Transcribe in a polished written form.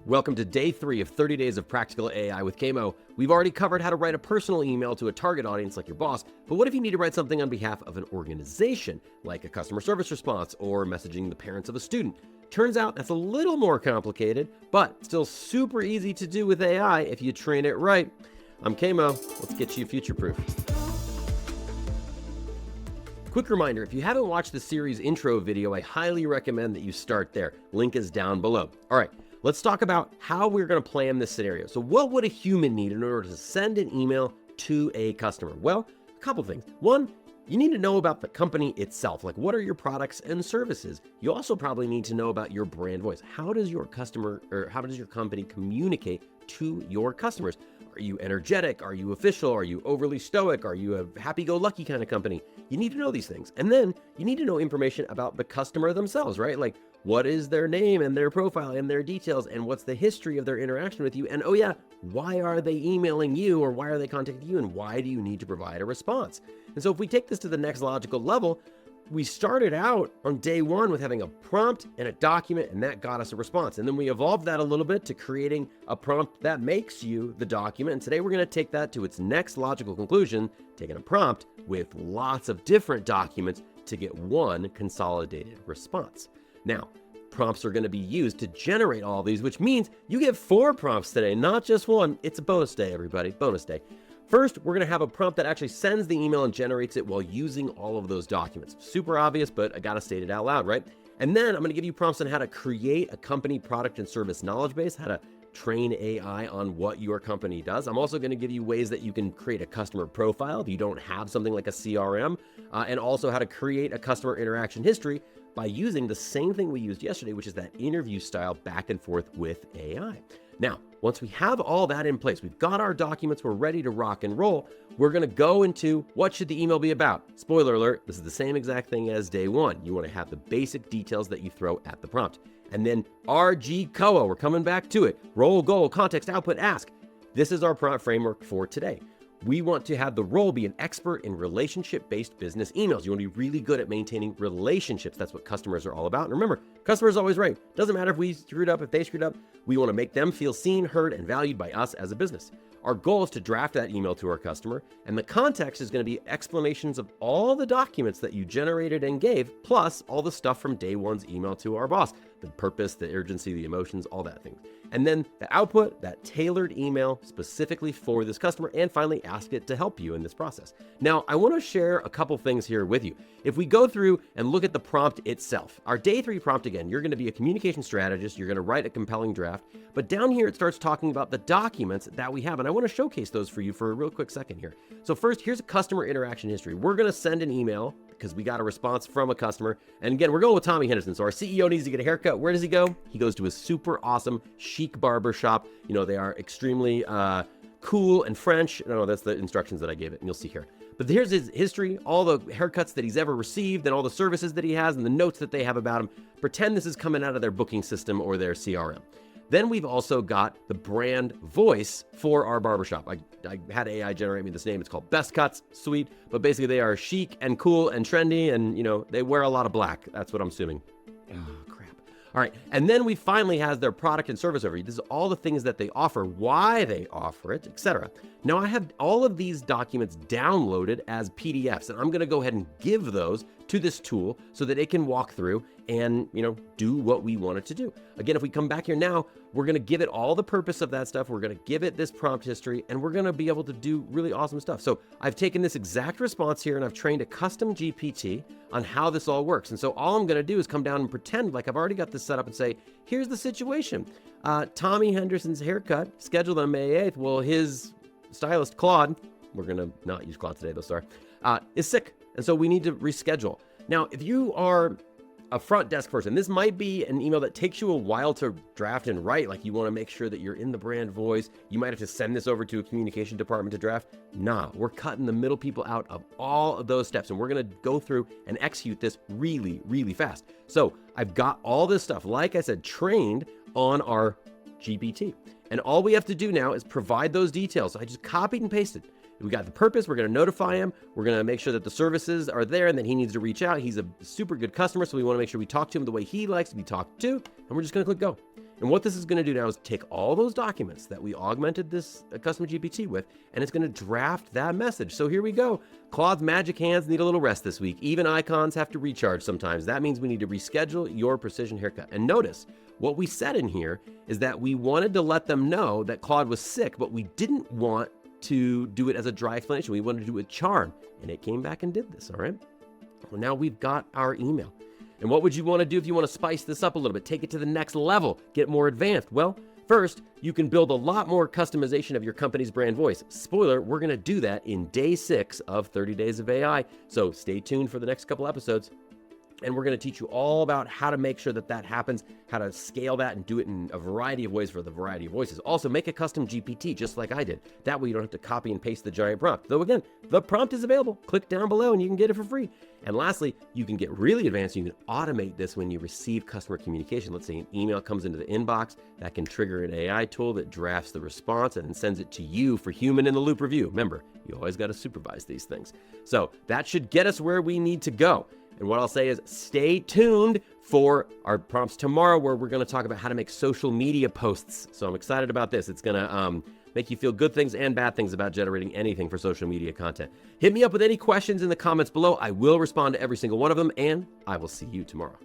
Welcome to day 3 of 30 Days of Practical AI with KMO. We've already covered how to write a personal email to a target audience like your boss, but what if you need to write something on behalf of an organization, like a customer service response or messaging the parents of a student? Turns out that's a little more complicated, but still super easy to do with AI if you train it right. I'm KMO. Let's get you future-proof. Quick reminder, if you haven't watched the series intro video, I highly recommend that you start there. Link is down below. All right. Let's talk about how we're going to plan this scenario. So what would a human need in order to send an email to a customer? Well, a couple things. One, you need to know about the company itself. Like, what are your products and services? You also probably need to know about your brand voice. How does your company communicate to your customers? Are you energetic? Are you official? Are you overly stoic? Are you a happy-go-lucky kind of company? You need to know these things. And then you need to know information about the customer themselves, right? Like, what is their name and their profile and their details, and what's the history of their interaction with you? And oh yeah, why are they emailing you, or why are they contacting you, and why do you need to provide a response? And so if we take this to the next logical level, we started out on day 1 with having a prompt and a document, and that got us a response. And then we evolved that a little bit to creating a prompt that makes you the document. And today we're going to take that to its next logical conclusion, taking a prompt with lots of different documents to get one consolidated response. Now, prompts are going to be used to generate all these, which means you get 4 prompts today, not just one. It's a bonus day, everybody. Bonus day. First, we're going to have a prompt that actually sends the email and generates it while using all of those documents. Super obvious, but I got to state it out loud, right? And then I'm going to give you prompts on how to create a company product and service knowledge base, how to train AI on what your company does. I'm also going to give you ways that you can create a customer profile if you don't have something like a CRM, and also how to create a customer interaction history by using the same thing we used yesterday, which is that interview style back and forth with AI. Now, once we have all that in place, we've got our documents, we're ready to rock and roll, we're going to go into what should the email be about. Spoiler alert, this is the same exact thing as day 1. You want to have the basic details that you throw at the prompt. And then RGCOA, we're coming back to it. Role, goal, context, output, ask. This is our prompt framework for today. We want to have the role be an expert in relationship-based business emails. You want to be really good at maintaining relationships. That's what customers are all about. And remember, customer is always right. Doesn't matter if we screwed up, if they screwed up. We want to make them feel seen, heard, and valued by us as a business. Our goal is to draft that email to our customer, and the context is going to be explanations of all the documents that you generated and gave, plus all the stuff from day 1's email to our boss, the purpose, the urgency, the emotions, all that thing. And then the output, that tailored email specifically for this customer, and finally ask it to help you in this process. Now, I want to share a couple things here with you. If we go through and look at the prompt itself, our day 3 prompt, again, you're going to be a communication strategist, you're going to write a compelling draft, but down here it starts talking about the documents that we have, and I want to showcase those for you for a real quick second here. So first, here's a customer interaction history. We're going to send an email because we got a response from a customer. And again, we're going with Tommy Henderson. So our CEO needs to get a haircut. Where does he go? He goes to a super awesome chic barber shop. You know, they are extremely cool and French. No, that's the instructions that I gave it, and you'll see here. But here's his history, all the haircuts that he's ever received and all the services that he has and the notes that they have about him. Pretend this is coming out of their booking system or their CRM. Then we've also got the brand voice for our barbershop. I had AI generate me this name. It's called Best Cuts. Sweet. But basically they are chic and cool and trendy, and you know, they wear a lot of black. That's what I'm assuming. Oh, crap. All right. And then we finally has their product and service overview. This is all the things that they offer, why they offer it, etc. Now I have all of these documents downloaded as PDFs, and I'm going to go ahead and give those to this tool so that it can walk through and, you know, do what we want it to do. Again, if we come back here now, we're going to give it all the purpose of that stuff. We're going to give it this prompt history, and we're going to be able to do really awesome stuff. So I've taken this exact response here and I've trained a custom GPT on how this all works. And so all I'm going to do is come down and pretend like I've already got this set up and say, here's the situation. Tommy Henderson's haircut, scheduled on May 8th. Well, his stylist, Claude, we're going to not use Claude today though, sorry, is sick. And so we need to reschedule. Now, if you are a front desk person, this might be an email that takes you a while to draft and write. Like, you want to make sure that you're in the brand voice. You might have to send this over to a communication department to draft. Nah, we're cutting the middle people out of all of those steps, and we're going to go through and execute this really, really fast. So I've got all this stuff, like I said, trained on our GPT. And all we have to do now is provide those details. So I just copied and pasted. We got the purpose. We're going to notify him. We're going to make sure that the services are there and that he needs to reach out. He's a super good customer, so we want to make sure we talk to him the way he likes to be talked to. And we're just going to click go. And what this is going to do now is take all those documents that we augmented this custom GPT with, and it's going to draft that message. So here we go. Claude's magic hands need a little rest this week. Even icons have to recharge sometimes. That means we need to reschedule your precision haircut. And notice, what we said in here is that we wanted to let them know that Claude was sick, but we didn't want to do it as a dry explanation. We wanted to do it with charm. And it came back and did this, all right? Well, now we've got our email. And what would you want to do if you want to spice this up a little bit, take it to the next level, get more advanced? Well, first, you can build a lot more customization of your company's brand voice. Spoiler, we're going to do that in day 6 of 30 Days of AI. So stay tuned for the next couple episodes. And we're going to teach you all about how to make sure that that happens, how to scale that and do it in a variety of ways for the variety of voices. Also, make a custom GPT just like I did. That way you don't have to copy and paste the giant prompt. Though again, the prompt is available. Click down below and you can get it for free. And lastly, you can get really advanced. You can automate this when you receive customer communication. Let's say an email comes into the inbox, that can trigger an AI tool that drafts the response and then sends it to you for human in the loop review. Remember, you always got to supervise these things. So that should get us where we need to go. And what I'll say is stay tuned for our prompts tomorrow, where we're going to talk about how to make social media posts. So I'm excited about this. It's going to make you feel good things and bad things about generating anything for social media content. Hit me up with any questions in the comments below. I will respond to every single one of them, and I will see you tomorrow.